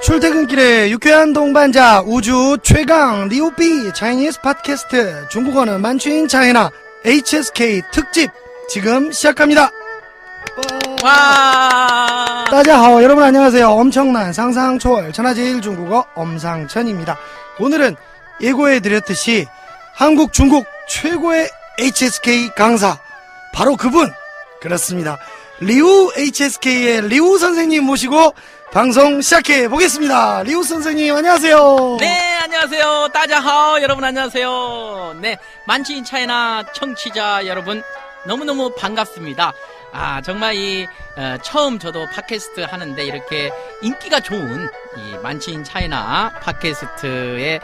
출퇴근길에 유쾌한 동반자 우주 최강 리오비 차이니스 팟캐스트 중국어는 만취인 차이나 HSK 특집 지금 시작합니다. 와! 따자하오, 여러분 안녕하세요. 엄청난 상상 초월 천하제일 중국어 엄상천입니다. 오늘은 예고해드렸듯이 한국 중국 최고의 HSK 강사 바로 그분, 그렇습니다. 리우 HSK의 리우 선생님 모시고 방송 시작해 보겠습니다. 리우 선생님 안녕하세요. 네, 안녕하세요. 따자하오, 여러분 안녕하세요. 네, 만취인 차이나 청취자 여러분 너무너무 반갑습니다. 아, 정말 처음 저도 팟캐스트 하는데 이렇게 인기가 좋은 이 만취인 차이나 팟캐스트에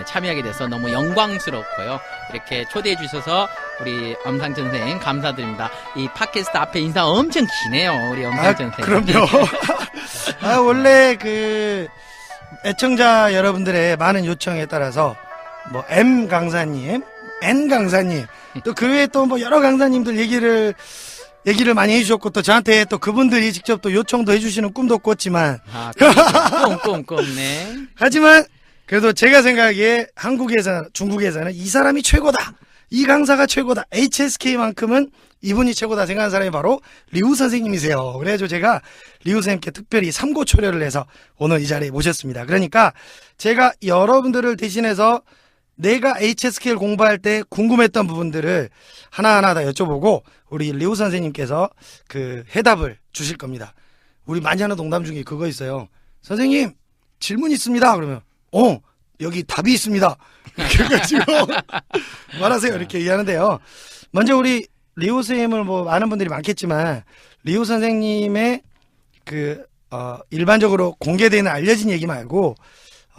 참여하게 돼서 너무 영광스럽고요. 이렇게 초대해 주셔서 우리 엄상천 선생님 감사드립니다. 이 팟캐스트 앞에 인사 엄청 기네요, 우리 엄상천 선생님. 그럼요. 원래 애청자 여러분들의 많은 요청에 따라서 뭐 M 강사님, N 강사님, 또 그 외에 또 뭐 여러 강사님들 얘기를 많이 해주셨고, 또 저한테 또 그분들이 직접 또 요청도 해주시는 꿈도 꿨지만. 아, 꿈, 네. 하지만, 그래도 제가 생각하기에 한국에서, 중국에서는 이 사람이 최고다. 이 강사가 최고다. HSK만큼은 이분이 최고다 생각하는 사람이 바로 리우 선생님이세요. 그래가지고 제가 리우 선생님께 특별히 삼고초려를 해서 오늘 이 자리에 모셨습니다. 그러니까 제가 여러분들을 대신해서 내가 HSK를 공부할 때 궁금했던 부분들을 하나하나 다 여쭤보고 우리 리우 선생님께서 그 해답을 주실 겁니다. 우리 많이 하는 농담 중에 그거 있어요. 선생님, 질문 있습니다. 그러면 여기 답이 있습니다. 그래가지고 말하세요. 이렇게 얘기하는데요. 먼저 우리 리우 선생님을 뭐 아는 분들이 많겠지만 리우 선생님의 일반적으로 공개되는 알려진 얘기 말고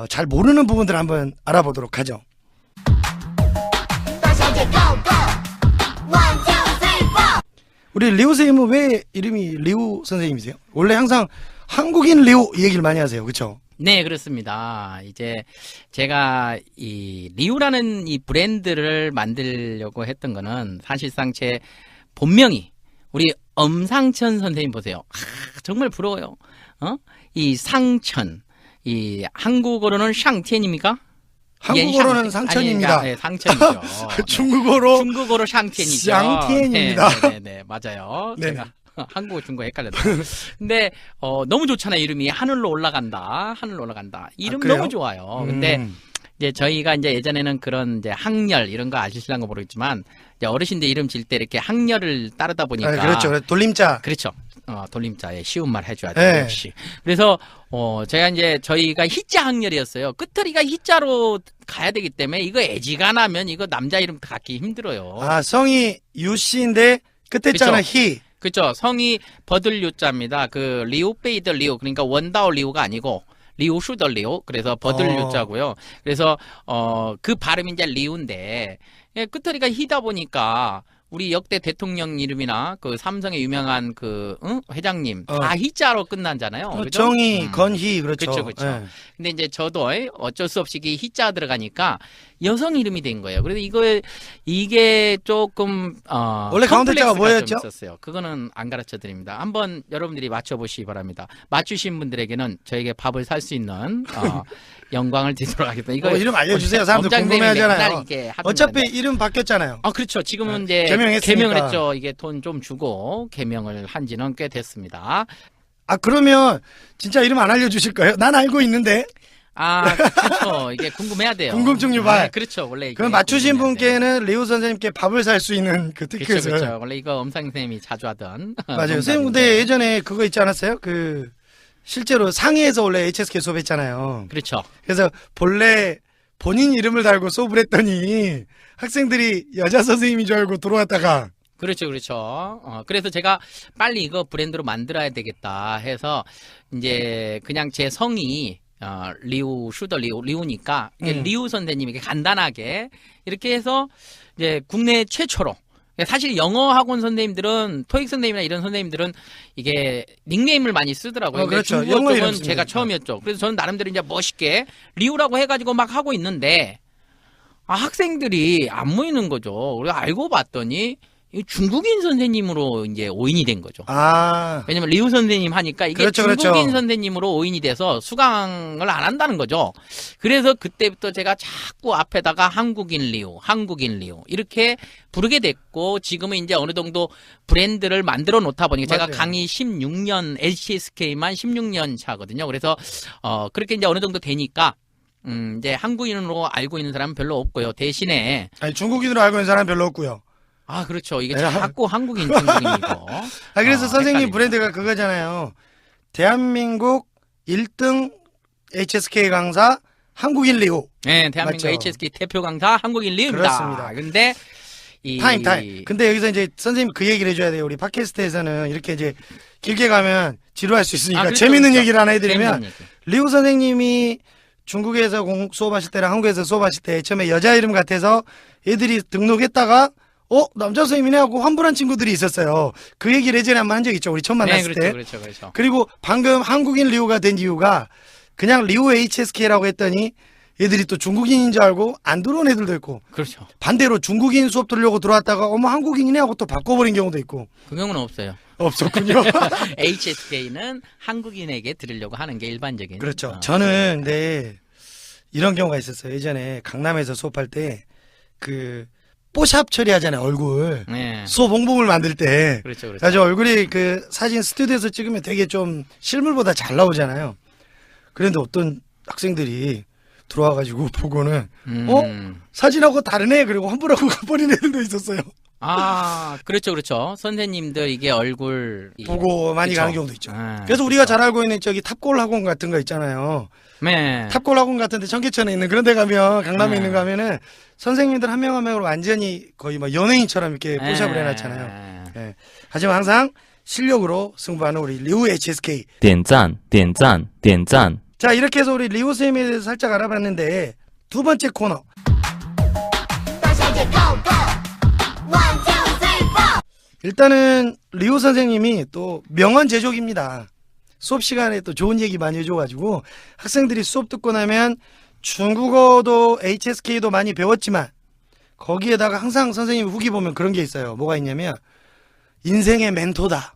잘 모르는 부분들 한번 알아보도록 하죠. 우리 리우 선생님은 왜 이름이 리우 선생님이세요? 원래 항상 한국인 리우 이 얘기를 많이 하세요. 그렇죠? 네, 그렇습니다. 이제 제가 이 리우라는 이 브랜드를 만들려고 했던 거는 사실상 제 본명이 우리 엄상천 선생님 보세요. 정말 부러워요. 이 상천, 이 한국어로는 샹티엔입니까? 한국어로는 상천입니다. 네, 상천이죠. 중국어로 샹티엔이죠. 샹티엔입니다. 네, 맞아요. 네. 제가 한국어, 중국어 헷갈렸다. 근데 너무 좋잖아요. 이름이 하늘로 올라간다. 이름 너무 좋아요. 근데 이제 저희가 이제 예전에는 그런 이제 학렬 이런 거 아실랑가 모르겠지만 이제 어르신들 이름 질 때 이렇게 학렬을 따르다 보니까 그렇죠. 돌림자. 그렇죠. 돌림자에 쉬운 말 해줘야죠. 네. 역시. 그래서 제가 이제 저희가 희자 학렬이었어요. 끝터리가 희자로 가야 되기 때문에 이거 애지간하면 이거 남자 이름 갖기 힘들어요. 아, 성이 유씨인데 끝에 자는 희. 그렇죠. 성이 버들유자입니다. 그 리우베이더 리우, 그러니까 원다오 리우가 아니고 리우슈더 리우. 그래서 버들유자고요. 그래서 그 발음이 이제 리우인데 끝터리가 희다 보니까 우리 역대 대통령 이름이나 그 삼성의 유명한 회장님 다 희자로 끝난잖아요. 그죠? 정희, 건희, 그렇죠. 그렇죠. 네. 근데 이제 저도 어쩔 수 없이 희자 들어가니까 여성 이름이 된 거예요. 그래서 이게 조금 원래 가운데 자가 뭐였죠? 있었어요. 그거는 안 가르쳐 드립니다. 한번 여러분들이 맞춰 보시기 바랍니다. 맞추신 분들에게는 저에게 밥을 살 수 있는 영광을 드리도록 하겠습니다. 이거 이름 알려주세요. 사람들 궁금해하잖아요. 어차피 이름 바뀌었잖아요. 그렇죠. 지금은 이제 개명을 했죠. 이게 돈 좀 주고 개명을 한 지는 꽤 됐습니다. 그러면 진짜 이름 안 알려주실 거예요? 난 알고 있는데. 그렇죠. 이게 궁금해야 돼요. 궁금증 유발. 그렇죠. 원래 그럼 맞추신 분께는 리우 선생님께 밥을 살 수 있는 그 티켓을. 그렇죠. 원래 이거 엄상 선생님이 자주 하던. 맞아요. 선생님 근데 예전에 그거 있지 않았어요? 실제로 상해에서 원래 HSK 수업했잖아요. 그렇죠. 그래서 본래 본인 이름을 달고 수업을 했더니 학생들이 여자 선생님인 줄 알고 들어왔다가. 그렇죠. 그래서 제가 빨리 이거 브랜드로 만들어야 되겠다 해서 이제 그냥 제 성이 리우슈더 리우니까 리우 선생님에게 간단하게 이렇게 해서 이제 국내 최초로, 사실 영어 학원 선생님들은 토익 선생님이나 이런 선생님들은 이게 닉네임을 많이 쓰더라고요. 그렇죠. 중국어 쪽은 제가 처음이었죠. 그래서 저는 나름대로 이제 멋있게 리우라고 해가지고 막 하고 있는데 학생들이 안 모이는 거죠. 그래서 알고 봤더니 이 중국인 선생님으로 이제 오인이 된 거죠. 아, 왜냐면 리우 선생님 하니까 이게 그렇죠, 중국인 그렇죠. 선생님으로 오인이 돼서 수강을 안 한다는 거죠. 그래서 그때부터 제가 자꾸 앞에다가 한국인 리우 이렇게 부르게 됐고 지금은 이제 어느 정도 브랜드를 만들어 놓다 보니까 제가 맞아요. 강의 16년 LCSK만 16년 차거든요. 그래서 그렇게 이제 어느 정도 되니까 이제 한국인으로 알고 있는 사람은 별로 없고요. 대신에 아니, 중국인으로 알고 있는 사람 별로 없고요. 아 그렇죠. 이게 네. 자꾸 한국인 중국인이고. 아, 그래서 선생님 헷갈리죠. 브랜드가 그거잖아요. 대한민국 1등 HSK 강사 한국인 리우. 네, 대한민국 맞죠. HSK 대표 강사 한국인 리우입니다. 그렇습니다. 근데 이 타임. 근데 여기서 이제 선생님 그 얘기를 해줘야 돼요. 우리 팟캐스트에서는 이렇게 이제 길게 가면 지루할 수 있으니까 그렇죠, 재밌는 그렇죠. 얘기를 하나 해드리면 재밌는 얘기. 리우 선생님이 중국에서 수업하실 때랑 한국에서 수업하실 때 처음에 여자 이름 같아서 애들이 등록했다가 남자 선생님이네 하고 환불한 친구들이 있었어요. 그 얘기를 예전에 한번 한 적 있죠. 우리 처음 네, 만났을 때. 그렇죠. 그리고 방금 한국인 리우가 된 이유가 그냥 리우 HSK라고 했더니 애들이 또 중국인인 줄 알고 안 들어온 애들도 있고 그렇죠. 반대로 중국인 수업 들으려고 들어왔다가 어머 한국인이네 하고 또 바꿔버린 경우도 있고 그 경우는 없어요. 없었군요. HSK는 한국인에게 드리려고 하는 게 일반적인. 그렇죠. 저는 근데 이런 경우가 있었어요. 예전에 강남에서 수업할 때 그 뽀샵 처리하잖아요. 얼굴. 네. 수업 홍보물 만들 때. 그렇죠. 그래서 얼굴이 그 사진 스튜디오에서 찍으면 되게 좀 실물보다 잘 나오잖아요. 그런데 어떤 학생들이 들어와가지고 보고는 사진하고 다르네 그리고 환불하고 가버린 애들도 있었어요. 아, 그렇죠. 선생님들 이게 얼굴 보고 많이 그쵸. 가는 경우도 있죠. 아, 그래서 우리가 잘 알고 있는 저기 탑골 학원 같은 거 있잖아요. 네. 탑골 학원 같은데 청계천에 있는 그런 데 가면 강남에 네. 있는 거 가면은 선생님들 한 명 한 명으로 완전히 거의 막 연예인처럼 이렇게 포샵을 해놨잖아요. 예. 하지만 항상 실력으로 승부하는 우리 리우 HSK. 点赞，点赞，点赞。 자, 이렇게 해서 우리 리우 선생님에 대해서 살짝 알아봤는데 두 번째 코너. 일단은 리우 선생님이 또 명언 제조기입니다. 수업 시간에 또 좋은 얘기 많이 해줘가지고 학생들이 수업 듣고 나면 중국어도 HSK도 많이 배웠지만 거기에다가 항상 선생님 후기 보면 그런 게 있어요. 뭐가 있냐면 인생의 멘토다.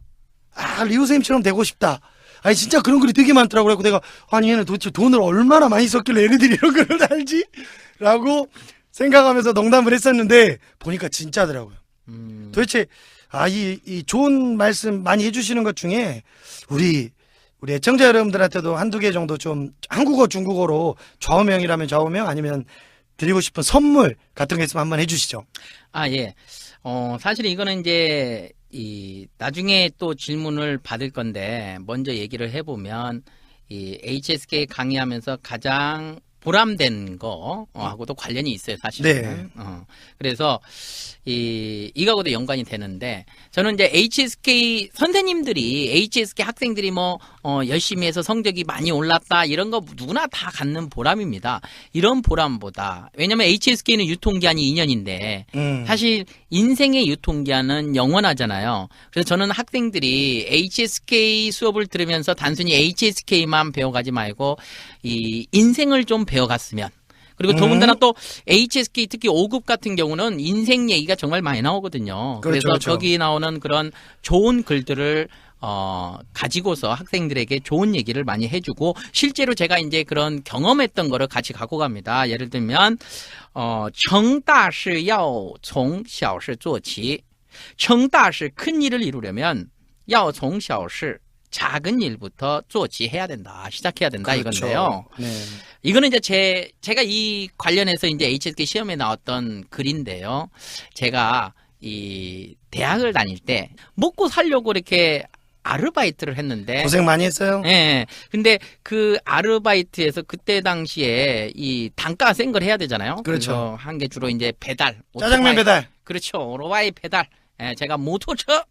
아, 리우 선생님처럼 되고 싶다. 아니 진짜 그런 글이 되게 많더라고요. 그래서 내가 아니 얘는 도대체 돈을 얼마나 많이 썼길래 얘네들이 이런 글을 알지? 라고 생각하면서 농담을 했었는데 보니까 진짜더라고요. 도대체 이 좋은 말씀 많이 해주시는 것 중에 우리 애청자 여러분들한테도 한두 개 정도 좀 한국어 중국어로 좌우명이라면 좌우명 아니면 드리고 싶은 선물 같은 게 있으면 한번 해주시죠. 아, 예. 사실 이거는 이제 나중에 또 질문을 받을 건데 먼저 얘기를 해보면 이 HSK 강의하면서 가장 보람된 거 하고도 관련이 있어요, 사실은. 네. 그래서 이거하고도 연관이 되는데 저는 이제 HSK 선생님들이 HSK 학생들이 열심히 해서 성적이 많이 올랐다 이런 거 누구나 다 갖는 보람입니다. 이런 보람보다 왜냐면 HSK는 유통기한이 2년인데 사실 인생의 유통기한은 영원하잖아요. 그래서 저는 학생들이 HSK 수업을 들으면서 단순히 HSK만 배워가지 말고 이 인생을 좀 배워갔으면. 그리고 더군다나 또 HSK 특히 5급 같은 경우는 인생 얘기가 정말 많이 나오거든요. 그렇죠, 그래서 그렇죠. 거기 나오는 그런 좋은 글들을 가지고서 학생들에게 좋은 얘기를 많이 해주고 실제로 제가 이제 그런 경험했던 거를 같이 갖고 갑니다. 예를 들면 成大事要从小事做起. 成大事큰 일을 이루려면 要从小事 작은 일부터 조치해야 된다. 시작해야 된다. 그렇죠. 이건데요. 네. 이거는 이제 제가 이 관련해서 이제 HSK 시험에 나왔던 글인데요. 제가 이 대학을 다닐 때 먹고 살려고 이렇게 아르바이트를 했는데 고생 많이 했어요. 예. 근데 그 아르바이트에서 그때 당시에 이 단가가 센 걸 해야 되잖아요. 그렇죠. 한 게 주로 이제 배달. 짜장면 오토바이. 배달. 그렇죠. 오토바이 배달. 예, 제가 모토처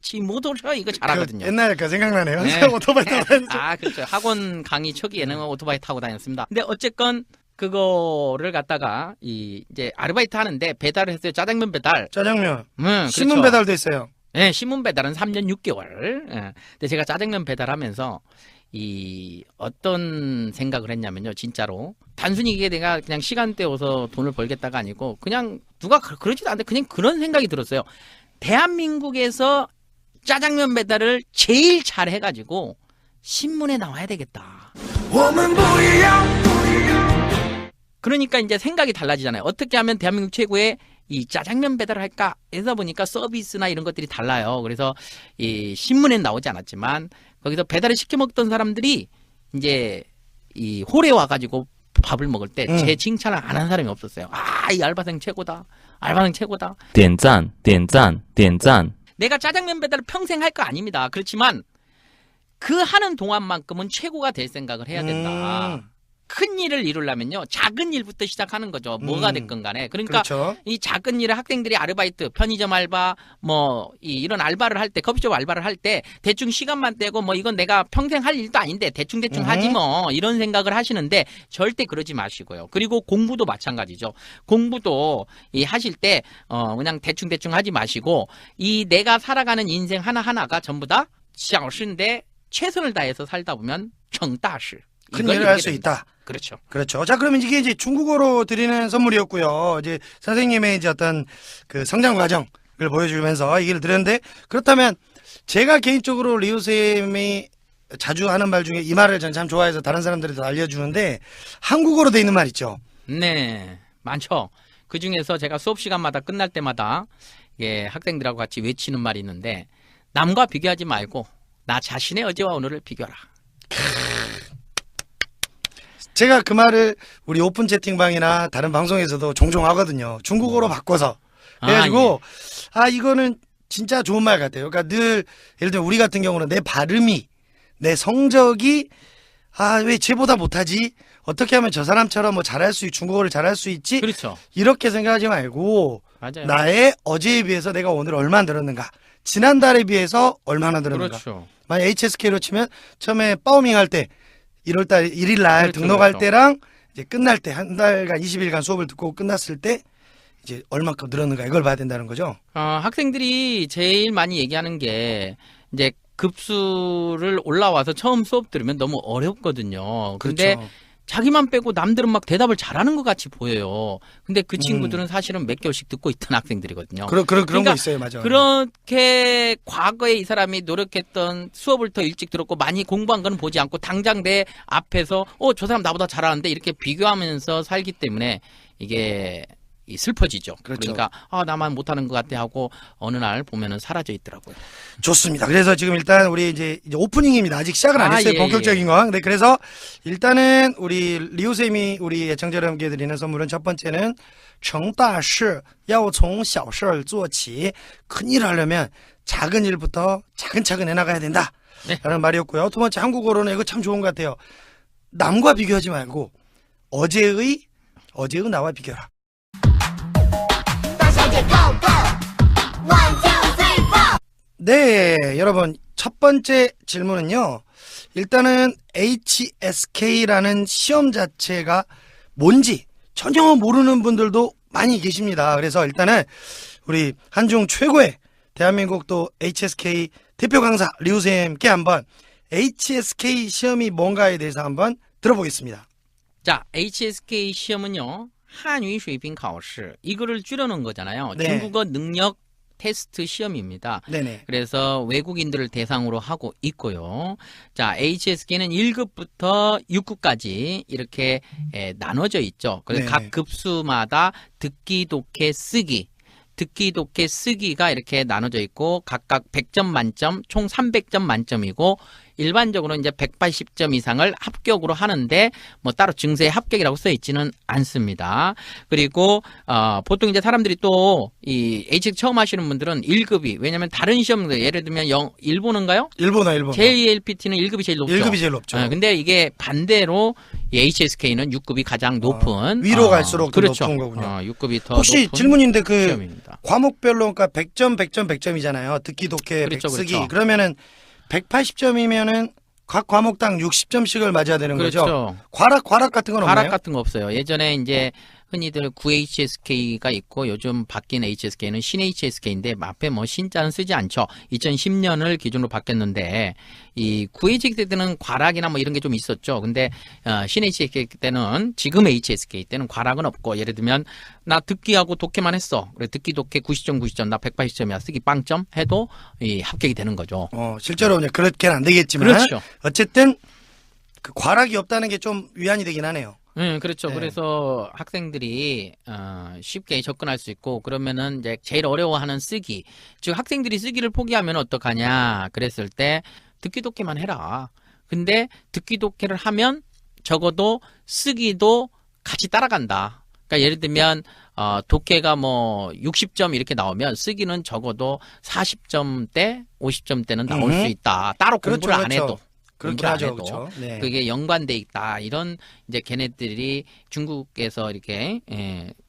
이거 잘하거든요. 옛날 그 생각나네요. 네. 오토바이 타고 다니죠. 아, 그렇죠. 학원 강의 초기에는 오토바이 타고 다녔습니다. 근데 어쨌건 그거를 갖다가 이제 아르바이트 하는데 배달을 했어요. 짜장면 배달. 짜장면. 그렇죠. 신문 배달도 있어요. 네, 신문 배달은 3년 6개월. 예. 근데 제가 짜장면 배달하면서 어떤 생각을 했냐면요, 진짜로. 단순히 이게 내가 그냥 시간 때워서 돈을 벌겠다가 아니고, 그냥 누가 그러지도 않는데 그냥 그런 생각이 들었어요. 대한민국에서 짜장면 배달을 제일 잘 해가지고 신문에 나와야 되겠다. 그러니까 이제 생각이 달라지잖아요. 어떻게 하면 대한민국 최고의 이 짜장면 배달을 할까 해서 보니까 서비스나 이런 것들이 달라요. 그래서 이 신문엔 나오지 않았지만 거기서 배달을 시켜 먹던 사람들이 이제 이 홀에 와가지고 밥을 먹을 때 제 칭찬을 안 한 사람이 없었어요. 아, 이 알바생 최고다. 알바생 최고다. 点赞点赞点赞 내가 짜장면 배달을 평생 할 거 아닙니다. 그렇지만 그 하는 동안만큼은 최고가 될 생각을 해야 된다. 큰 일을 이루려면요, 작은 일부터 시작하는 거죠. 뭐가 됐건 간에. 그러니까 그렇죠. 이 작은 일을 학생들이 아르바이트, 편의점 알바, 뭐 이런 알바를 할 때, 커피숍 알바를 할 때 대충 시간만 떼고 뭐 이건 내가 평생 할 일도 아닌데 대충 하지 뭐 이런 생각을 하시는데 절대 그러지 마시고요. 그리고 공부도 마찬가지죠. 공부도 이 하실 때 그냥 대충 하지 마시고 이 내가 살아가는 인생 하나하나가 전부 다 小事인데 최선을 다해서 살다 보면 成大事. 큰 이걸 일을 할 이루게 수 됩니다. 있다. 그렇죠. 그렇죠. 자, 그러면 이게 이제 중국어로 드리는 선물이었고요. 이제 선생님의 이제 어떤 그 성장 과정을 보여주면서 얘기를 드렸는데, 그렇다면 제가 개인적으로 리우쌤이 자주 하는 말 중에 이 말을 전 참 좋아해서 다른 사람들한테 알려주는데, 한국어로 돼 있는 말 있죠. 네, 많죠. 그 중에서 제가 수업 시간마다 끝날 때마다 예, 학생들하고 같이 외치는 말이 있는데, 남과 비교하지 말고 나 자신의 어제와 오늘을 비교하라. 제가 그 말을 우리 오픈 채팅방이나 다른 방송에서도 종종 하거든요. 중국어로 바꿔서. 그래가지고, 이거는 진짜 좋은 말 같아요. 그러니까 늘, 예를 들면 우리 같은 경우는 내 발음이, 내 성적이, 왜 쟤보다 못하지? 어떻게 하면 저 사람처럼 뭐 잘할 수 있지, 중국어를 잘할 수 있지? 그렇죠. 이렇게 생각하지 말고, 맞아요. 나의 어제에 비해서 내가 오늘 얼마나 늘었는가? 지난달에 비해서 얼마나 늘었는가? 그렇죠. 만약 HSK로 치면 처음에 파워밍 할 때 1월달 1일날 그렇죠, 등록할 그렇죠. 때랑 이제 끝날 때 한 달간 20일간 수업을 듣고 끝났을 때 이제 얼마큼 늘었는가 이걸 봐야 된다는 거죠. 학생들이 제일 많이 얘기하는 게 이제 급수를 올라와서 처음 수업 들으면 너무 어렵거든요. 근데 그렇죠. 자기만 빼고 남들은 막 대답을 잘하는 것 같이 보여요. 근데 그 친구들은 사실은 몇 개월씩 듣고 있던 학생들이거든요. 그런 그러니까 거 있어요, 맞아. 그렇게 과거에 이 사람이 노력했던 수업을 더 일찍 들었고 많이 공부한 건 보지 않고 당장 내 앞에서 저 사람 나보다 잘하는데 이렇게 비교하면서 살기 때문에 이게 슬퍼지죠. 그렇죠. 그러니까 나만 못하는 것 같아 하고 어느 날 보면은 사라져 있더라고요. 좋습니다. 그래서 지금 일단 우리 이제 오프닝입니다. 아직 시작은 안 했어요. 예, 본격적인 건. 네, 그래서 일단은 우리 리우쌤이 우리 애청자 여러분께 드리는 선물은 첫 번째는 成大事要从小事儿做起. 큰 일을 하려면 작은 일부터 차근차근 해나가야 된다. 네. 라는 말이었고요. 두 번째 한국어로는 이거 참 좋은 것 같아요. 남과 비교하지 말고 어제의 나와 비교하라. 네, 여러분 첫 번째 질문은요. 일단은 HSK라는 시험 자체가 뭔지 전혀 모르는 분들도 많이 계십니다. 그래서 일단은 우리 한중 최고의 대한민국 또 HSK 대표 강사 리우쌤께 한번 HSK 시험이 뭔가에 대해서 한번 들어보겠습니다. 자, HSK 시험은요. 한유 수입인 考试 이거를 줄여놓은 거잖아요. 네. 중국어 능력 테스트 시험입니다. 네네. 그래서 외국인들을 대상으로 하고 있고요. 자, HSK는 1급부터 6급까지 이렇게 나눠져 있죠. 그래서 네. 각 급수마다 듣기, 독해, 쓰기가 이렇게 나눠져 있고 각각 100점 만점, 총 300점 만점이고 일반적으로 이제 180점 이상을 합격으로 하는데 뭐 따로 증세에 합격이라고 써 있지는 않습니다. 그리고 보통 이제 사람들이 또 이 HSK 처음 하시는 분들은 1급이 왜냐면 다른 시험들 예를 들면 일본어인가요? 일본어. JLPT는 1급이 제일 높죠. 1급이 제일 높죠. 근데 이게 반대로 이 HSK는 6급이 가장 높은 위로 갈수록 더 그렇죠. 높은 거군요. 6급이 더 혹시 높은 질문인데 그 시험입니다. 과목별로 그러니까 100점이잖아요. 듣기, 독해, 그렇죠, 쓰기. 그렇죠. 그러면은 180점이면은 각 과목당 60점씩을 맞아야 되는 거죠. 그렇죠. 과락 같은 건 없나요? 가락 같은 거 없어요. 예전에 이제 흔히들 9HSK가 있고 요즘 바뀐 HSK는 신 HSK인데 앞에 뭐 신자는 쓰지 않죠. 2010년을 기준으로 바뀌었는데 이 9HSK 때는 과락이나 뭐 이런 게 좀 있었죠. 근데 신 HSK 때는 지금 HSK 때는 과락은 없고 예를 들면 나 듣기하고 독해만 했어. 그래 듣기 독해 90점 90점 나 180점이야. 쓰기 빵점 해도 이 합격이 되는 거죠. 실제로 이제 그렇게는 안 되겠지만 그렇죠. 어쨌든 그 과락이 없다는 게 좀 위안이 되긴 하네요. 그렇죠. 네. 그래서 학생들이 쉽게 접근할 수 있고 그러면은 이제 제일 어려워하는 쓰기. 즉 학생들이 쓰기를 포기하면 어떡하냐 그랬을 때 듣기 독해만 해라. 근데 듣기 독해를 하면 적어도 쓰기도 같이 따라간다. 그러니까 예를 들면 독해가 뭐 60점 이렇게 나오면 쓰기는 적어도 40점대, 50점대는 나올 수 있다. 따로 공부를 안 해도. 그렇게 공부를 안 하죠. 해도 그렇죠. 네. 그게 연관돼 있다. 이런 이제 걔네들이 중국에서 이렇게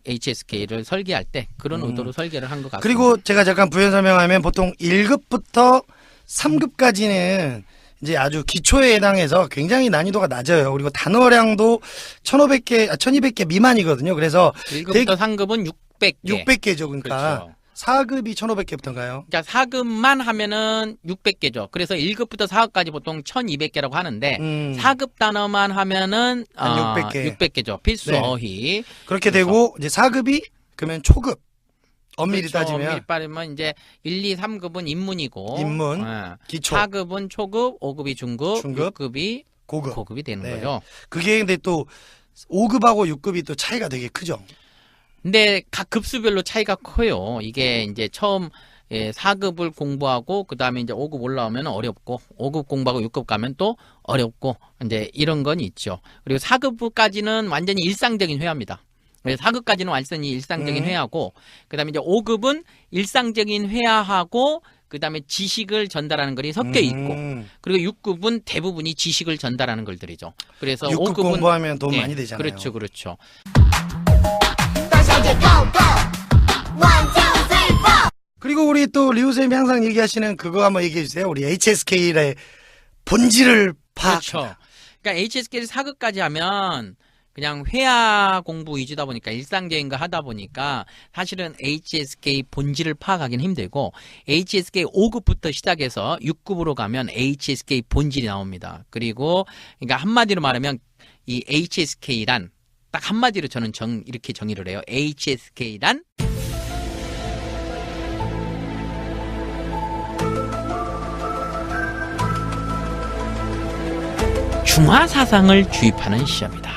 HSK를 설계할 때 그런 의도로 설계를 한 것 같습니다. 그리고 제가 잠깐 부연 설명하면 보통 1급부터 3급까지는 이제 아주 기초에 해당해서 굉장히 난이도가 낮아요. 그리고 단어량도 1,500개, 1,200개 미만이거든요. 그래서 1급부터 3급은 600개. 600개죠. 그러니까 그렇죠. 4급이 1,500개부터인가요? 자, 4급만 하면은 600개죠. 그래서 1급부터 4급까지 보통 1200개라고 하는데 4급 단어만 하면은 한 600개. 600개죠. 필수 네. 어휘. 그렇게 되고 이제 4급이 그러면 초급. 엄밀히 그렇죠. 따지면 엄밀히 따지면 이제 1, 2, 3급은 인문이고 인문, 기초, 4급은 초급, 5급이 중급, 중급, 6급이 고급. 고급이 되는 네. 거죠. 그게 근데 또 5급하고 6급이 또 차이가 되게 크죠. 근데 각 급수별로 차이가 커요. 이게 이제 처음 4급을 공부하고 그다음에 이제 5급 올라오면 어렵고 5급 공부하고 6급 가면 또 어렵고 이제 이런 건 있죠. 그리고 4급까지는 완전히 일상적인 회화입니다. 4급까지는 완전히 일상적인 회화고 그다음에 이제 5급은 일상적인 회화하고 그다음에 지식을 전달하는 글이 섞여 있고 그리고 6급은 대부분이 지식을 전달하는 글들이죠. 그래서 6급 5급은 공부하면 돈 많이 되잖아요. 그렇죠. 그렇죠. 그리고 우리 또 리우 쌤이 항상 얘기하시는 그거 한번 얘기해 주세요. 우리 HSK의 본질을 파악. 그렇죠. 그러니까 HSK를 4급까지 하면 그냥 회화 공부 위주다 보니까 일상적인 거 하다 보니까 사실은 HSK 본질을 파악하기는 힘들고 HSK 5급부터 시작해서 6급으로 가면 HSK 본질이 나옵니다. 그리고 그러니까 한마디로 말하면 이 HSK란 딱 한마디로 저는 이렇게 정의를 해요. HSK란 중화 사상을 주입하는 시험이다.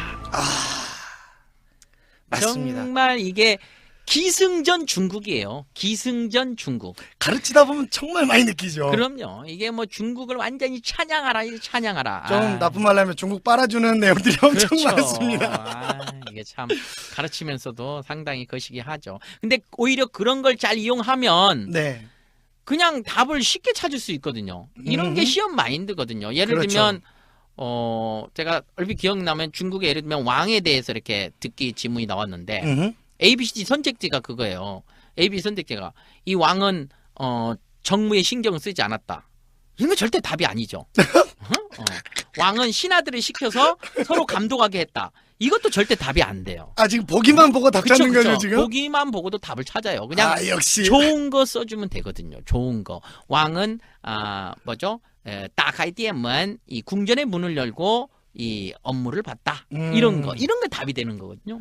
맞습니다. 정말 이게 기승전 중국이에요. 기승전 중국. 가르치다 보면 정말 많이 느끼죠. 그럼요. 이게 뭐 중국을 완전히 찬양하라, 찬양하라. 좀 나쁜 말로 하면 중국 빨아주는 내용들이 엄청 그렇죠. 많습니다. 이게 참 가르치면서도 상당히 거시기 하죠. 근데 오히려 그런 걸 잘 이용하면 네. 그냥 답을 쉽게 찾을 수 있거든요. 이런 게 시험 마인드거든요. 예를 그렇죠. 들면 제가 얼핏 기억나면 중국에 예를 들면 왕에 대해서 이렇게 듣기 지문이 나왔는데 ABCD 선택지가 그거예요. ABC 선택지가 이 왕은 정무에 신경을 쓰지 않았다. 이건 절대 답이 아니죠. 왕은 신하들을 시켜서 서로 감독하게 했다. 이것도 절대 답이 안 돼요. 지금 보기만 보고 답 찾는 그쵸. 거죠, 지금? 보기만 보고도 답을 찾아요. 그냥 역시. 좋은 거 써주면 되거든요. 좋은 거. 왕은 뭐죠? 따카이디엠은 이 궁전의 문을 열고 이 업무를 봤다. 이런 거 답이 되는 거거든요.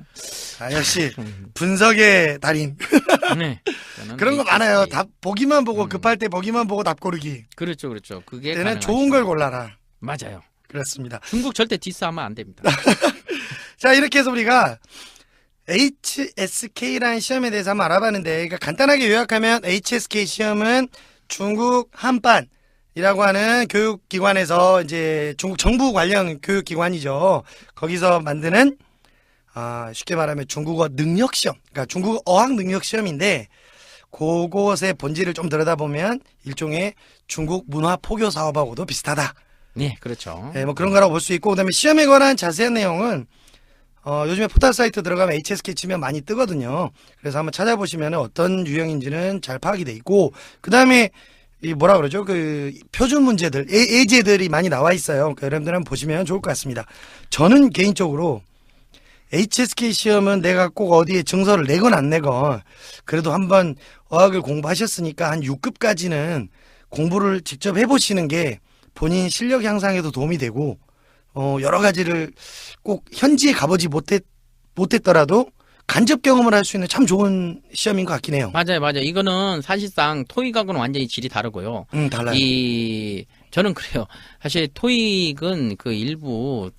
역시 분석의 달인. 네. 그런 거 많아요. 답 보기만 보고 급할 때 보기만 보고 답 고르기. 그렇죠, 그렇죠. 그게 때는 가능하시죠. 좋은 걸 골라라. 맞아요. 그렇습니다. 중국 절대 디스하면 안 됩니다. 자, 이렇게 해서 우리가 HSK라는 시험에 대해서 한번 알아봤는데, 그러니까 간단하게 요약하면 HSK 시험은 중국 한반이라고 하는 교육기관에서 이제 중국 정부 관련 교육기관이죠. 거기서 만드는 쉽게 말하면 중국어 능력 시험, 그러니까 중국어 어학 능력 시험인데, 그것의 본질을 좀 들여다보면 일종의 중국 문화 포교 사업하고도 비슷하다. 네, 그렇죠. 뭐 그런 거라고 볼 수 있고, 그다음에 시험에 관한 자세한 내용은 요즘에 포털 사이트 들어가면 HSK 치면 많이 뜨거든요. 그래서 한번 찾아보시면 어떤 유형인지는 잘 파악이 돼 있고, 그다음에 이 뭐라 그러죠? 그 표준 문제들, 예제들이 많이 나와 있어요. 그러니까 여러분들 한번 보시면 좋을 것 같습니다. 저는 개인적으로 HSK 시험은 내가 꼭 어디에 증서를 내건 안 내건 그래도 한번 어학을 공부하셨으니까 한 6급까지는 공부를 직접 해보시는 게 본인 실력 향상에도 도움이 되고 여러 가지를 꼭 현지에 가보지 못했더라도 간접 경험을 할 수 있는 참 좋은 시험인 것 같긴 해요. 맞아요. 이거는 사실상 토익하고는 완전히 질이 다르고요. 달라요. 저는 그래요. 사실 토익은 그 일부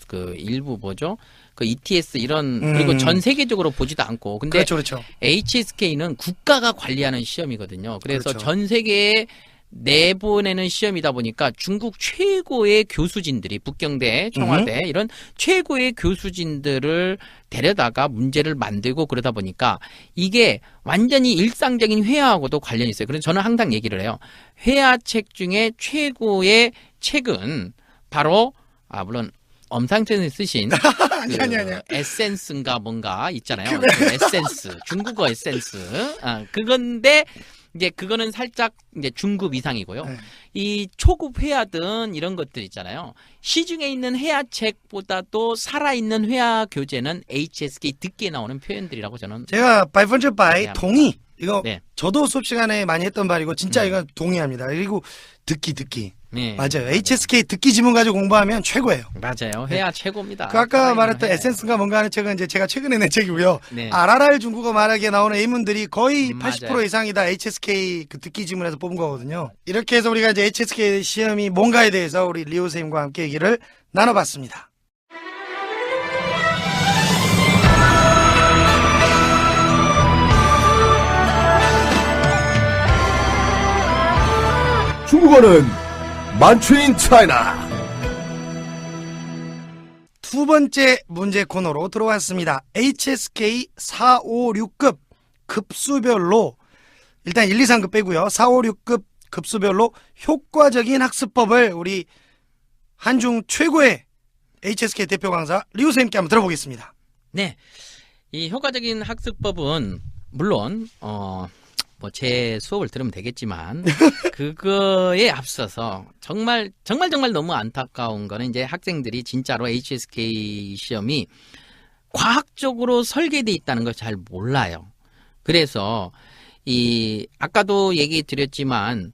뭐죠? 그 ETS 이런 그리고 전 세계적으로 보지도 않고. 근데 그렇죠. HSK는 국가가 관리하는 시험이거든요. 그래서 그렇죠. 전 세계에 내보내는 시험이다 보니까 중국 최고의 교수진들이 북경대, 청와대 이런 최고의 교수진들을 데려다가 문제를 만들고 그러다 보니까 이게 완전히 일상적인 회화하고도 관련이 있어요. 그래서 저는 항상 얘기를 해요. 회화책 중에 최고의 책은 바로 물론 엄상천이 쓰신 아니야. 에센스인가 뭔가 있잖아요. 그 에센스, 중국어 에센스. 그건데 이제 그거는 살짝 이제 중급 이상이고요. 네. 이 초급 회화든 이런 것들 있잖아요. 시중에 있는 회화책보다도 살아있는 회화 교재는 HSK 듣기에 나오는 표현들이라고 저는 제가 바이펀즈 바이 네, 동의. 이거 네. 저도 수업 시간에 많이 했던 말이고 진짜 이건 동의합니다. 그리고 듣기. 네. 맞아요. HSK 듣기 지문 가지고 공부하면 최고예요. 맞아요. 회화 최고입니다. 그 아까 살아있는 말했던 회화. 에센스인가 뭔가 하는 책은 이제 제가 최근에 낸 책이고요. 네. RRR 중국어 말하기에 나오는 A문들이 거의 80% 맞아요. 이상이 다 HSK 그 듣기 지문에서 뽑은 거거든요. 이렇게 해서 우리가 이제 HSK 시험이 뭔가에 대해서 우리 리오 선생님과 함께 얘기를 나눠봤습니다. 중국어는 만추인 차이나. 두 번째 문제 코너로 들어왔습니다. HSK 4, 5, 6급 급수별로 일단 1, 2, 3급 빼고요. 4, 5, 6급 급수별로 효과적인 학습법을 우리 한중 최고의 HSK 대표 강사 리우 선생님께 한번 들어보겠습니다. 네. 이 효과적인 학습법은 물론 뭐 제 수업을 들으면 되겠지만 그거에 앞서서 정말 너무 안타까운 거는 이제 학생들이 진짜로 HSK 시험이 과학적으로 설계돼 있다는 걸 잘 몰라요. 그래서 이 아까도 얘기 드렸지만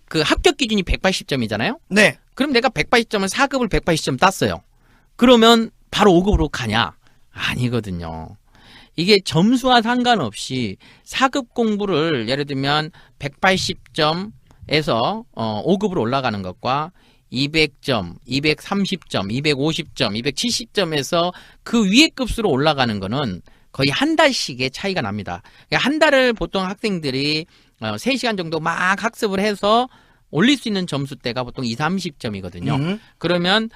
그 합격 기준이 180점이잖아요. 네. 그럼 내가 180점을 4급을 180점 땄어요. 그러면 바로 5급으로 가냐? 아니거든요. 이게 점수와 상관없이 4급 공부를 예를 들면 180점에서 5급으로 올라가는 것과 200점, 230점, 250점, 270점에서 그 위에 급수로 올라가는 거는 거의 한 달씩의 차이가 납니다. 그러니까 한 달을 보통 학생들이 3시간 정도 막 학습을 해서 올릴 수 있는 점수대가 보통 2, 30점이거든요. 그러면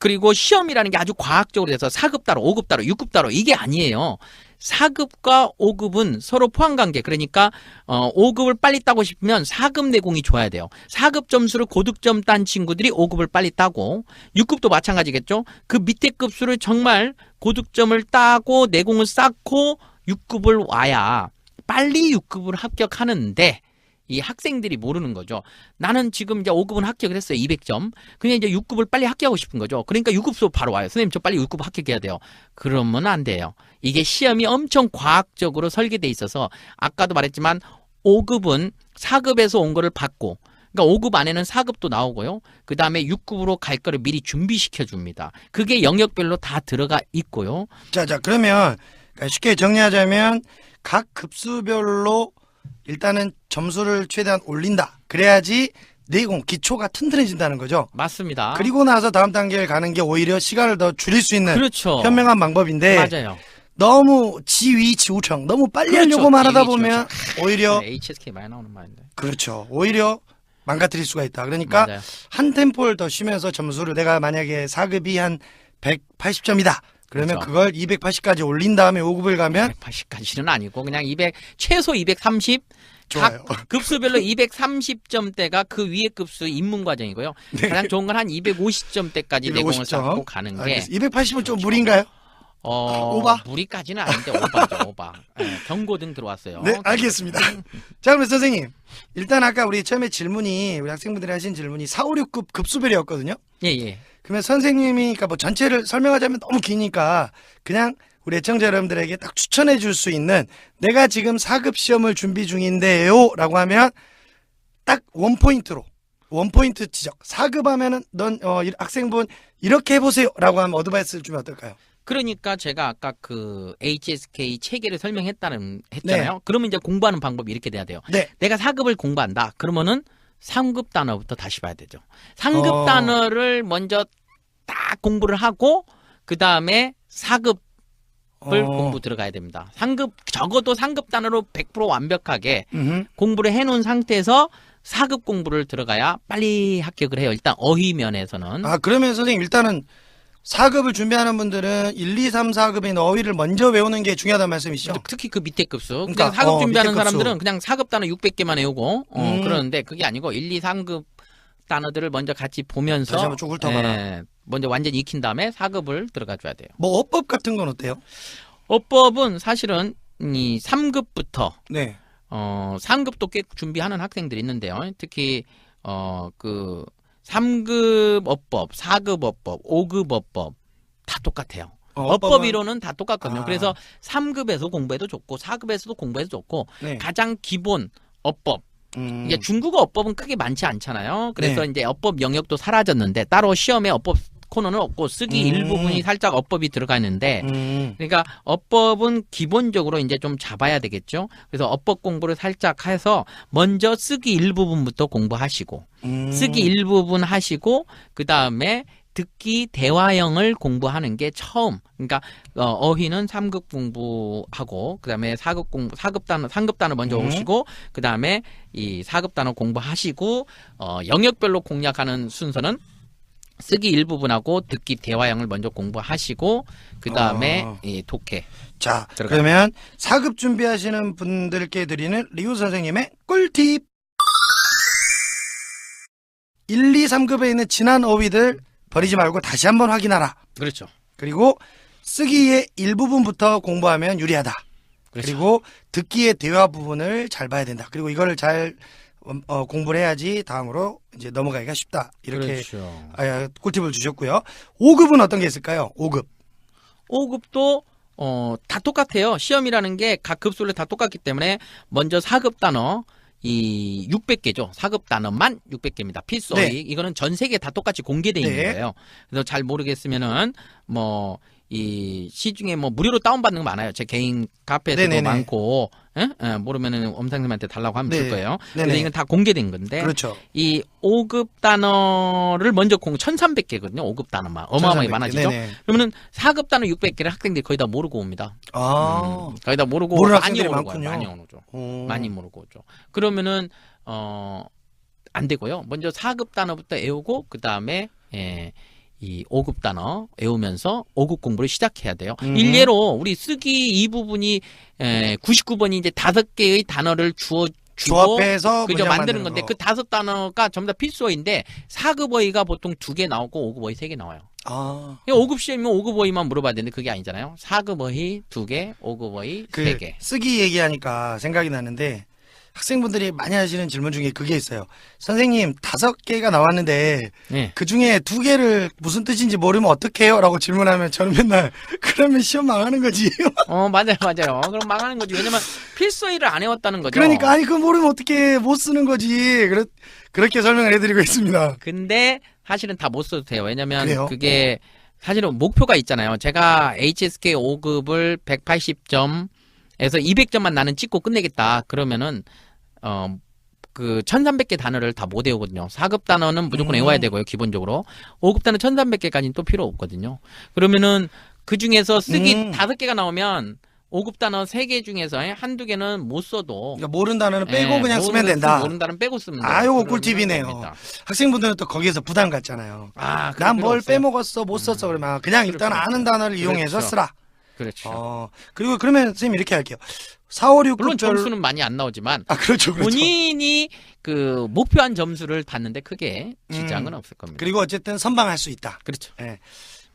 그리고 시험이라는 게 아주 과학적으로 돼서 4급 따로 5급 따로 6급 따로 이게 아니에요. 4급과 5급은 서로 포함관계. 그러니까 5급을 빨리 따고 싶으면 4급 내공이 좋아야 돼요. 4급 점수를 고득점 딴 친구들이 5급을 빨리 따고 6급도 마찬가지겠죠. 그 밑에 급수를 정말 고득점을 따고 내공을 쌓고 6급을 와야 빨리 6급을 합격하는데 이 학생들이 모르는 거죠. 나는 지금 이제 5급은 합격을 했어요. 200점. 그냥 이제 6급을 빨리 합격하고 싶은 거죠. 그러니까 6급 수업 바로 와요. 선생님 저 빨리 6급 합격해야 돼요. 그러면 안 돼요. 이게 시험이 엄청 과학적으로 설계돼 있어서 아까도 말했지만 5급은 4급에서 온 거를 받고 그러니까 5급 안에는 4급도 나오고요. 그 다음에 6급으로 갈 거를 미리 준비시켜 줍니다. 그게 영역별로 다 들어가 있고요. 자, 그러면 쉽게 정리하자면 각 급수별로 일단은 점수를 최대한 올린다. 그래야지 내공, 기초가 튼튼해진다는 거죠. 맞습니다. 그리고 나서 다음 단계를 가는 게 오히려 시간을 더 줄일 수 있는 그렇죠. 현명한 방법인데 맞아요. 너무 지위지우청 너무 빨리 그렇죠. 하려고만 하다 지위지우청. 보면 오히려 HSK 많이 나오는 말인데. 그렇죠. 오히려 망가뜨릴 수가 있다. 그러니까 맞아요. 한 템포를 더 쉬면서 점수를 내가 만약에 4급이 한 180점이다. 그러면 그렇죠. 그걸 280까지 올린 다음에 5급을 가면 180까지는 아니고 그냥 200 최소 230 좋아요. 각 급수별로 230점대가 그 위에 급수 입문 과정이고요. 가장 좋은 건 한 250점대까지 내공을 쌓고 가는 게 280은 좀 무리인가요? 오바? 무리까지는 아닌데 오바죠, 오바. 네, 경고등 들어왔어요. 네, 알겠습니다. 자, 그럼 선생님. 일단 아까 우리 처음에 질문이 우리 학생분들이 하신 질문이 4, 5, 6급 급수별이었거든요. 예. 그러면 선생님이 그러니까 뭐 전체를 설명하자면 너무 기니까 그냥 우리 애청자 여러분들에게 딱 추천해 줄 수 있는 내가 지금 4급 시험을 준비 중인데요 라고 하면 딱 원포인트 지적 4급 하면은 학생분 이렇게 해보세요 라고 하면 어드바이스를 주면 어떨까요? 그러니까 제가 아까 그 HSK 체계를 했잖아요. 네. 그러면 이제 공부하는 방법이 이렇게 돼야 돼요. 네. 내가 4급을 공부한다. 그러면은 3급 단어부터 다시 봐야 되죠. 3급 단어를 먼저 딱 공부를 하고 그 다음에 4급을 공부 들어가야 됩니다. 적어도 3급 단어로 100% 완벽하게 공부를 해놓은 상태에서 4급 공부를 들어가야 빨리 합격을 해요. 일단 어휘 면에서는. 그러면 선생님 일단은 4급을 준비하는 분들은 1, 2, 3, 4급에 있는 어휘를 먼저 외우는 게 중요하다는 말씀이시죠? 특히 그 밑에 급수. 그러니까, 4급 준비하는 밑에 급수. 사람들은 그냥 4급 단어 600개만 외우고 그러는데 그게 아니고 1, 2, 3급 단어들을 먼저 같이 보면서 다시 한번 쭉 훑어봐라. 먼저 완전히 익힌 다음에 4급을 들어가 줘야 돼요. 뭐 어법 같은 건 어때요? 어법은 사실은 이 3급부터 네. 3급도 꽤 준비하는 학생들이 있는데요. 특히 그 3급 어법, 4급 어법, 5급 어법 다 똑같아요. 어법 이론은 다 똑같거든요. 그래서 3급에서 공부해도 좋고 4급에서도 공부해도 좋고 네. 가장 기본 어법. 이게 중국어 어법은 크게 많지 않잖아요. 그래서 네. 이제 어법 영역도 사라졌는데 따로 시험에 어법 코너는 없고 쓰기 일부분이 살짝 어법이 들어가 있는데 그러니까 어법은 기본적으로 이제 좀 잡아야 되겠죠. 그래서 어법 공부를 살짝 해서 먼저 쓰기 일부분부터 공부하시고 쓰기 일부분 하시고 그 다음에 듣기 대화형을 공부하는 게 처음. 그러니까 어휘는 3급 공부하고 그다음에 4급 단어 3급 단어 먼저 오시고 그다음에 이 4급 단어 공부하시고 영역별로 공략하는 순서는 쓰기 일부분하고 듣기 대화형을 먼저 공부하시고 그 다음에 이 독해. 자, 들어가요. 그러면 4급 준비하시는 분들께 드리는 리우 선생님의 꿀팁. 1, 2, 3급에 있는 지난 어휘들 버리지 말고 다시 한번 확인하라. 그렇죠. 그리고 쓰기의 일부분부터 공부하면 유리하다. 그렇죠. 그리고 듣기의 대화 부분을 잘 봐야 된다. 그리고 이거를 잘 공부를 해야지 다음으로 이제 넘어가기가 쉽다. 이렇게 그렇죠. 꿀팁을 주셨고요. 5급은 어떤 게 있을까요? 5급. 5급도 다 똑같아요. 시험이라는 게 각 급수를 다 똑같기 때문에 먼저 4급 단어 이 600개죠. 4급 단어만 600개입니다. 필수 어휘. 네. 이거는 전 세계 다 똑같이 공개되어 있는 네. 거예요. 그래서 잘 모르겠으면은 뭐 이 시중에 뭐 무료로 다운받는 거 많아요. 제 개인 카페에도 네네네. 많고 모르면은 엄상님한테 달라고 하면 줄 네. 거예요. 네네. 근데 이건 다 공개된 건데 그렇죠. 이 5급 단어를 먼저 1300개거든요. 5급 단어만 어마어마하게 1300개. 많아지죠. 네네. 그러면은 4급 단어 600개를 학생들이 거의 다 모르고 옵니다. 거의 다 모르고 모르는 많이 학생들이 모르고 많군요. 많이 오죠. 오. 많이 모르고 오죠. 그러면은 안 되고요. 먼저 4급 단어부터 외우고 그 다음에 이 5급 단어 외우면서 5급 공부를 시작해야 돼요. 일례로 우리 쓰기 이 부분이 99번이 이제 5개의 단어를 주고 조합해서 그죠 문장 만드는 건데 거. 그 5단어가 전부 다 필수어인데 4급 어휘가 보통 2개 나오고 5급 어휘 3개 나와요. 5급 시험이면 5급 어휘만 물어봐야 되는데 그게 아니잖아요. 4급 어휘 2개, 5급 어휘 3개. 쓰기 얘기하니까 생각이 나는데 학생분들이 많이 하시는 질문 중에 그게 있어요. 선생님 5개가 나왔는데 네. 그 중에 2개를 무슨 뜻인지 모르면 어떡해요? 라고 질문하면 저는 맨날 그러면 시험 망하는 거지. 맞아요. 그럼 망하는 거지. 왜냐면 필수어휘를 안 외웠다는 거죠. 그러니까 아니 그거 모르면 어떻게 못 쓰는 거지. 그렇게 설명을 해드리고 있습니다. 근데 사실은 다 못 써도 돼요. 왜냐면 그래요? 그게 사실은 목표가 있잖아요. 제가 HSK 5급을 180점에서 200점만 나는 찍고 끝내겠다. 그러면은 그 1300개 단어를 다 못 외우거든요. 4급 단어는 무조건 외워야 되고요. 기본적으로. 5급 단어 1300개까지는 또 필요 없거든요. 그러면은 그 중에서 쓰기 5개가 나오면 5급 단어 3개 중에서 한두 개는 못 써도 그러니까 모르는 단어는 빼고 그냥 쓰면 된다. 모르는 단어는 빼고 쓰면 돼요. 요거 그러면 꿀팁이네요. 됩니다. 학생분들은 또 거기에서 부담 갖잖아요. 그럴 난 필요 뭘 없어요. 빼먹었어 못 썼어 그러면 그냥 일단 필요 아는 단어를 이용해서 그렇죠. 쓰라. 그렇죠. 그리고 그러면 선생님 이렇게 할게요. 4, 5, 6급 물론 점수는 많이 안 나오지만 그렇죠. 본인이 그 목표한 점수를 받는데 크게 지장은 없을 겁니다. 그리고 어쨌든 선방할 수 있다. 그렇죠.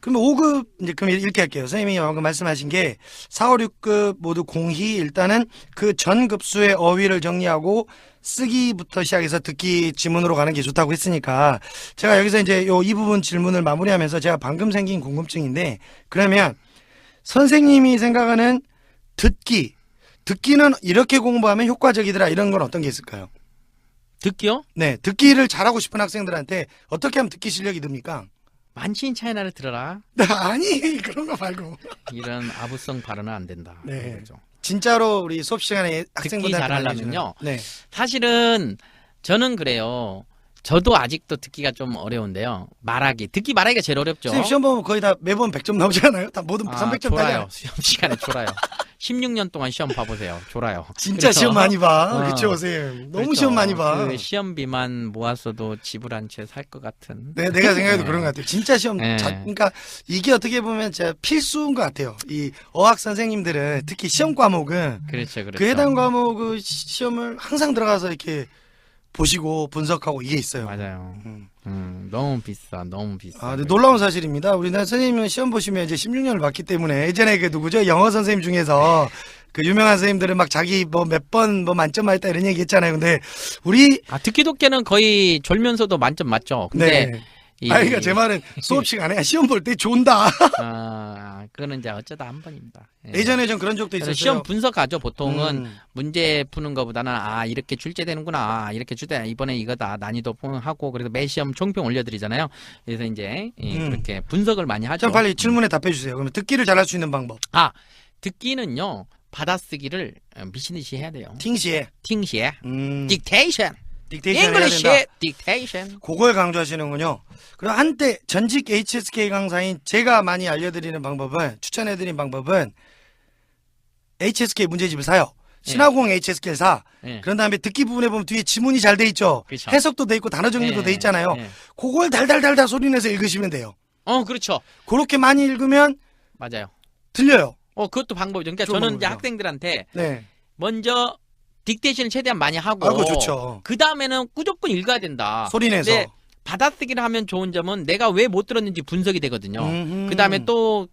그러면 5급 이제 그럼 이렇게 할게요. 선생님이 방금 말씀하신 게 4, 5, 6급 모두 공히 일단은 그 전 급수의 어휘를 정리하고 쓰기부터 시작해서 듣기 지문으로 가는 게 좋다고 했으니까 제가 여기서 이제 이 부분 질문을 마무리하면서 제가 방금 생긴 궁금증인데 그러면 선생님이 생각하는 듣기는 이렇게 공부하면 효과적이더라 이런 건 어떤 게 있을까요? 듣기요? 네, 듣기를 잘하고 싶은 학생들한테 어떻게 하면 듣기 실력이 듭니까? 만취인 차이나를 들어라. 아니 그런 거 말고 이런 아부성 발언은 안 된다. 네. 그죠. 진짜로 우리 수업 시간에 듣기 학생분들한테 잘하려면요. 네. 사실은 저는 그래요. 저도 아직도 듣기가 좀 어려운데요. 듣기 말하기가 제일 어렵죠. 선생님 시험 보면 거의 다 매번 100점 나오지 않아요? 다 모든 300점 졸아요. 따요. 시험 시간에 졸아요. 16년 동안 시험 봐보세요. 졸아요. 진짜 그래서- 시험 많이 봐. 어. 그렇죠, 선생님. 너무 그렇죠. 시험 많이 봐. 그 시험비만 모았어도 집을 한 채 살 것 같은. 네, 내가 생각해도 네. 그런 것 같아요. 진짜 시험, 네. 그러니까 이게 어떻게 보면 진짜 필수인 것 같아요. 이 어학 선생님들은 특히 시험 과목은 그렇죠, 그렇죠. 그 해당 과목 그 시험을 항상 들어가서 이렇게 보시고 분석하고 이게 있어요. 맞아요. 음. 너무 비싸, 너무 비싸. 아, 근데 놀라운 사실입니다. 우리나라 선생님은 시험 보시면 이제 16년을 봤기 때문에 예전에 그 누구죠? 영어 선생님 중에서 그 유명한 선생님들은 막 자기 뭐 몇 번 뭐 만점 맞았다 이런 얘기 했잖아요. 근데 우리 듣기 독해는 거의 졸면서도 만점 맞죠. 근데 네. 그러니까 제 말은 수업 시간에 시험 볼 때 존다. 그거는 이제 어쩌다 한 번입니다. 예. 예전에 좀 그런 적도 그래서 있었어요. 시험 분석하죠. 보통은 음. 문제 푸는 것보다는 이렇게 출제되는구나, 이렇게 출제 이번에 이거다 난이도 하고 그래서 매 시험 총평 올려드리잖아요. 그래서 이제 그렇게 분석을 많이 하죠. 참 빨리 질문에 답해 주세요. 그러면 듣기를 잘할 수 있는 방법. 듣기는요 받아쓰기를 미친 듯이 해야 돼요. 팅시에. 팅시에 음. 딕테이션, 딕테이션 해야 된다. 잉글리시에 딕테이션. 그걸 강조하시는군요. 그리고 한때 전직 HSK 강사인 제가 많이 알려드리는 방법은 추천해드린 방법은 HSK 문제집을 사요. 신화공 HSK를 사. 예. 그런 다음에 듣기 부분에 보면 뒤에 지문이 잘 돼 있죠. 그렇죠. 해석도 돼 있고 단어 정리도 돼 있잖아요. 그걸 달달달달 소리내서 읽으시면 돼요. 그렇죠. 그렇게 많이 읽으면 맞아요. 들려요. 그것도 방법이죠. 그러니까 좋은 저는 이제 방법이죠. 학생들한테 네. 먼저 딕테이션을 최대한 많이 하고 아이고 좋죠. 그 다음에는 무조건 읽어야 된다. 소리내서. 근데 받아쓰기를 하면 좋은 점은 내가 왜 못 들었는지 분석이 되거든요. 음흠. 그 다음에 또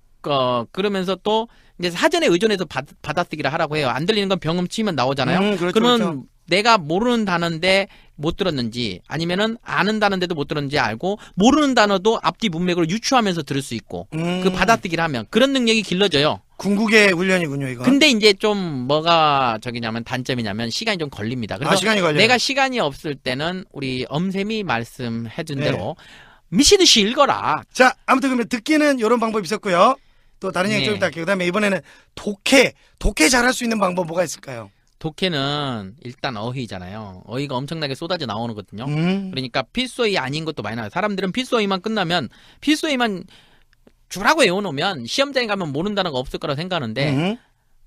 그러면서 또 이제 사전에 의존해서 받아쓰기를 하라고 해요. 안 들리는 건 병음 치면 나오잖아요. 그렇죠, 그러면 그렇죠. 내가 모르는 단어인데 못 들었는지 아니면은 아는 단어인데도 못 들었는지 알고 모르는 단어도 앞뒤 문맥으로 유추하면서 들을 수 있고 그 받아쓰기를 하면 그런 능력이 길러져요. 궁극의 훈련이군요, 이거. 근데 이제 좀 뭐가 단점이냐면 시간이 좀 걸립니다. 그래서 시간이 걸려요. 내가 시간이 없을 때는 우리 엄쌤이 말씀해준 네. 대로 미치듯이 읽어라. 자, 아무튼 그러면 듣기는 이런 방법이 있었고요. 또 다른 얘기 좀 네. 이따 할게요. 그다음에 이번에는 독해 잘할 수 있는 방법 뭐가 있을까요? 독해는 일단 어휘잖아요. 어휘가 엄청나게 쏟아져 나오거든요. 음. 그러니까 필수어휘 아닌 것도 많이 나와요. 사람들은 필수어휘만 끝나면 필수어휘만 주라고 외워놓으면 시험장에 가면 모르는 단어가 없을 거라 생각하는데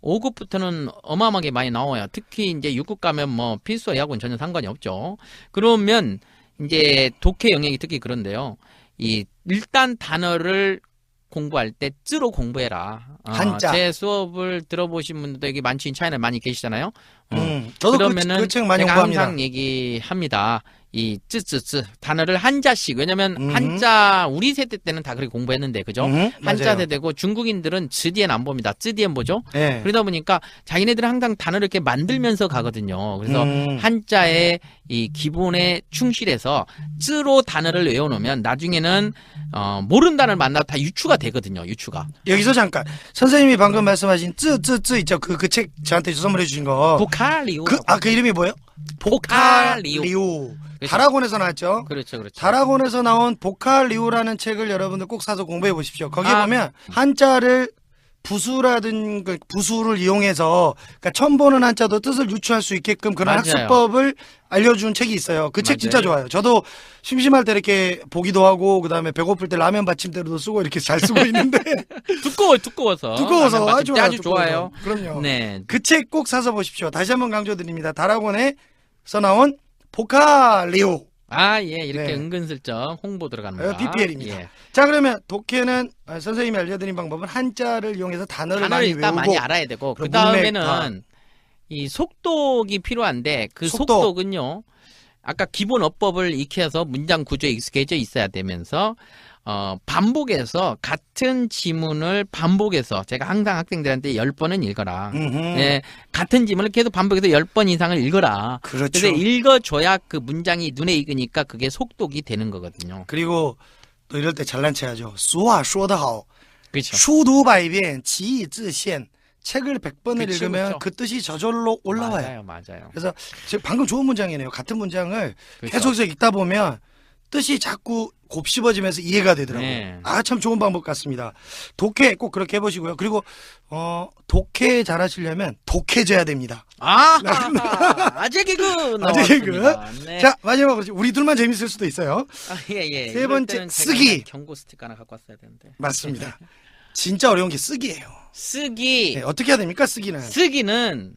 5급부터는 어마어마하게 많이 나와요. 특히 이제 6급 가면 뭐 필수어휘하고는 전혀 상관이 없죠. 그러면 이제 독해 영역이 특히 그런데요. 일단 단어를 공부할 때 쯔로 공부해라. 한자. 제 수업을 들어보신 분들도 여기 만취인 차이나 많이 계시잖아요. 저도 그러면은 그 책 많이 제가 공부합니다. 항상 얘기합니다. 이 쯔쯔쯔 단어를 한자씩 왜냐면 음. 한자 우리 세대 때는 다 그렇게 공부했는데 그죠? 한자 맞아요. 세대고 중국인들은 즈디엔 안 봅니다. 쯔디엔 보죠? 네. 그러다 보니까 자기네들은 항상 단어를 이렇게 만들면서 가거든요. 그래서 음. 한자의 이 기본에 충실해서 쯔로 단어를 외워놓으면 나중에는 모르는 단어를 만나도 다 유추가 되거든요. 유추가. 여기서 잠깐 선생님이 방금 말씀하신 쯔쯔쯔 있죠. 그 책 저한테 선물해 주신 거. 보칼리오. 그 이름이 뭐예요? 보칼리오. 그렇죠. 다락원에서 나왔죠. 그렇죠, 그렇죠. 다락원에서 나온 보칼리오라는 책을 여러분들 꼭 사서 공부해 보십시오. 거기에 아. 보면 한자를 부수라든 부수를 이용해서 그러니까 처음 보는 한자도 뜻을 유추할 수 있게끔 그런 맞아요. 학습법을 알려준 책이 있어요. 그 책 진짜 좋아요. 저도 심심할 때 이렇게 보기도 하고 그다음에 배고플 때 라면 받침대로도 쓰고 이렇게 잘 쓰고 있는데 두꺼워서 두꺼워서 라면 받침대 아주 두꺼워서. 좋아요. 그럼요. 네. 그 책 꼭 사서 보십시오. 다시 한번 강조드립니다. 다락원에서 나온 보칼리오. 이렇게 네. 은근슬쩍 홍보 들어가는 거. PPL입니다. 예. 자, 그러면 독해는 선생님이 알려드린 방법은 한자를 이용해서 단어를 단어를 많이 일단 외우고 많이 알아야 되고 그리고 그 다음에는 문맥, 이 속독이 필요한데 그 속독. 속독은요. 아까 기본 어법을 익혀서 문장 구조에 익숙해져 있어야 되면서 반복해서 같은 지문을 반복해서 제가 항상 학생들한테 10번은 읽어라. 예, 같은 지문을 계속 반복해서 10번 이상을 읽어라. 그렇죠. 그래서 읽어줘야 그 문장이 눈에 익으니까 그게 속독이 되는 거거든요. 그리고 또 이럴 때 잘난 체하죠. 俗话说得好. 그렇죠. 书读百遍其义自现. 책을 100번을 그쵸, 읽으면 그쵸. 그 뜻이 저절로 올라와요. 맞아요. 그래서 지금 방금 좋은 문장이네요. 같은 문장을 그쵸. 계속해서 읽다 보면 뜻이 자꾸 곱씹어지면서 이해가 되더라고요. 네. 아, 참 좋은 방법 같습니다. 독해 꼭 그렇게 해보시고요. 그리고 독해 잘하시려면 독해져야 됩니다. 아재 개그 아재 개그. 나왔습니다. 네. 자, 마지막으로 우리 둘만 재밌을 수도 있어요. 예. 세 이럴 번째, 때는 제가 쓰기. 경고 스티커 하나 갖고 왔어야 되는데. 맞습니다. 진짜 어려운 게 쓰기예요. 쓰기. 네, 어떻게 해야 됩니까, 쓰기는? 쓰기는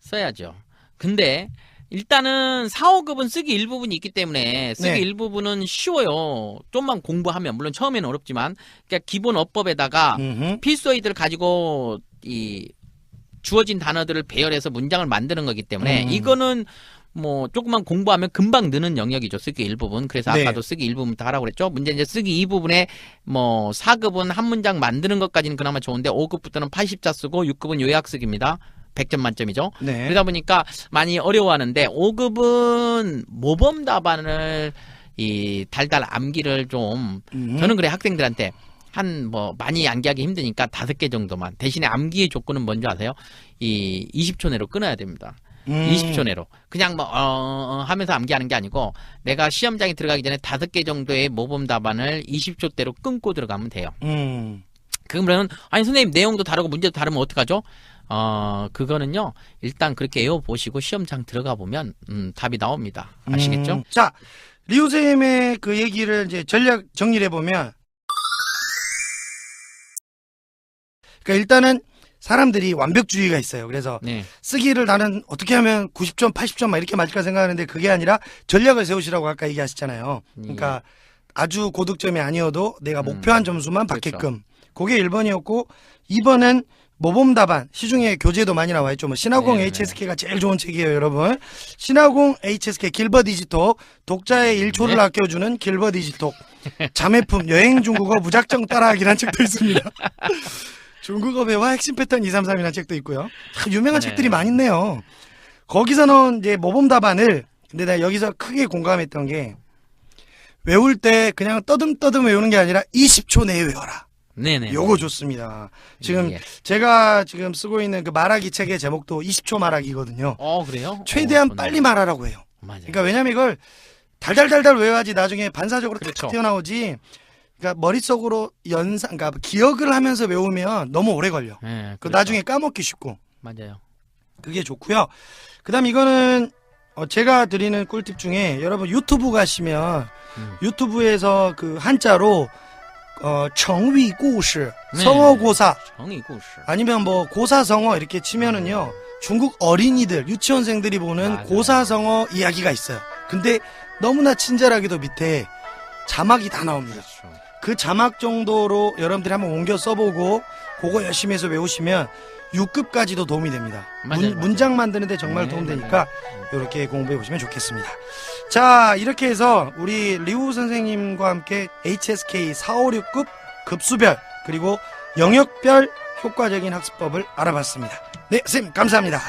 써야죠. 근데 일단은 4, 5급은 쓰기 일부분이 있기 때문에 쓰기 네. 일부분은 쉬워요. 좀만 공부하면 물론 처음에는 어렵지만 그러니까 기본 어법에다가 음흠. 필수어휘들을 가지고 이 주어진 단어들을 배열해서 문장을 만드는 거기 때문에 이거는 뭐 조금만 공부하면 금방 느는 영역이죠. 쓰기 일부분. 그래서 네. 아까도 쓰기 일부분부터 하라고 그랬죠. 문제 이제 쓰기 2부분에 뭐 4급은 한 문장 만드는 것까지는 그나마 좋은데 5급부터는 80자 쓰고 6급은 요약 쓰기입니다. 100점 만점이죠. 네. 그러다 보니까 많이 어려워하는데 5급은 모범 답안을 이 달달 암기를 좀 저는 그래 학생들한테 한 뭐 많이 암기하기 힘드니까 5개 정도만 대신에 암기의 조건은 뭔지 아세요? 이 20초 내로 끊어야 됩니다. 20초 내로 그냥 뭐 하면서 암기하는 게 아니고 내가 시험장에 들어가기 전에 5개 정도의 모범 답안을 20초대로 끊고 들어가면 돼요. 그러면 아니 선생님 내용도 다르고 문제도 다르면 어떡하죠? 그거는요 일단 그렇게 외워보시고 시험장 들어가 보면 답이 나옵니다. 아시겠죠? 자, 리우쌤의 그 얘기를 이제 전략 정리를 해보면, 그러니까 일단은 사람들이 완벽주의가 있어요. 그래서 네. 쓰기를 나는 어떻게 하면 90점, 80점 막 이렇게 맞을까 생각하는데 그게 아니라 전략을 세우시라고 아까 얘기하셨잖아요. 그러니까 아주 고득점이 아니어도 내가 목표한 점수만 그렇죠. 받게끔. 그게 1번이었고 2번은 모범 답안, 시중에 교재도 많이 나와 있죠. 뭐 신화공 네, HSK가 제일 좋은 책이에요, 여러분. 신화공 HSK 길버 디지톡, 독자의 1초를 네. 아껴주는 길버 디지톡, 자매품 여행 중국어 무작정 따라하기란 책도 있습니다. 중국어 배화 핵심 패턴 233이라는 책도 있고요. 참 유명한 네. 책들이 많이 있네요. 거기서 넣은 이제 모범 답안을, 근데 내가 여기서 크게 공감했던 게, 외울 때 그냥 떠듬떠듬 외우는 게 아니라 20초 내에 외워라. 네네. 요거 좋습니다. 지금 예. 제가 지금 쓰고 있는 그 말하기 책의 제목도 20초 말하기거든요. 그래요? 최대한 좋네요. 빨리 말하라고 해요. 맞아요. 그러니까 왜냐면 이걸 달달달달 외워야지 나중에 반사적으로 그렇죠. 탁 튀어나오지. 그러니까 머릿속으로 그러니까 기억을 하면서 외우면 너무 오래 걸려. 네, 그 그렇죠. 나중에 까먹기 쉽고. 맞아요. 그게 좋고요. 그다음 이거는 제가 드리는 꿀팁 중에 여러분 유튜브 가시면 유튜브에서 그 한자로 정위故事 네. 성어 고사 정의故事. 아니면 뭐 고사성어 이렇게 치면은요 중국 어린이들 유치원생들이 보는 맞아요. 고사성어 이야기가 있어요. 근데 너무나 친절하게도 밑에 자막이 다 나옵니다. 그렇죠. 그 자막 정도로 여러분들이 한번 옮겨 써보고 그거 열심히 해서 외우시면 6급까지도 도움이 됩니다. 맞아요, 문장 만드는데 정말 네, 도움되니까 이렇게 공부해 보시면 좋겠습니다. 자, 이렇게 해서 우리 리우 선생님과 함께 HSK 4, 5, 6급 급수별 그리고 영역별 효과적인 학습법을 알아봤습니다. 네, 선생님 감사합니다.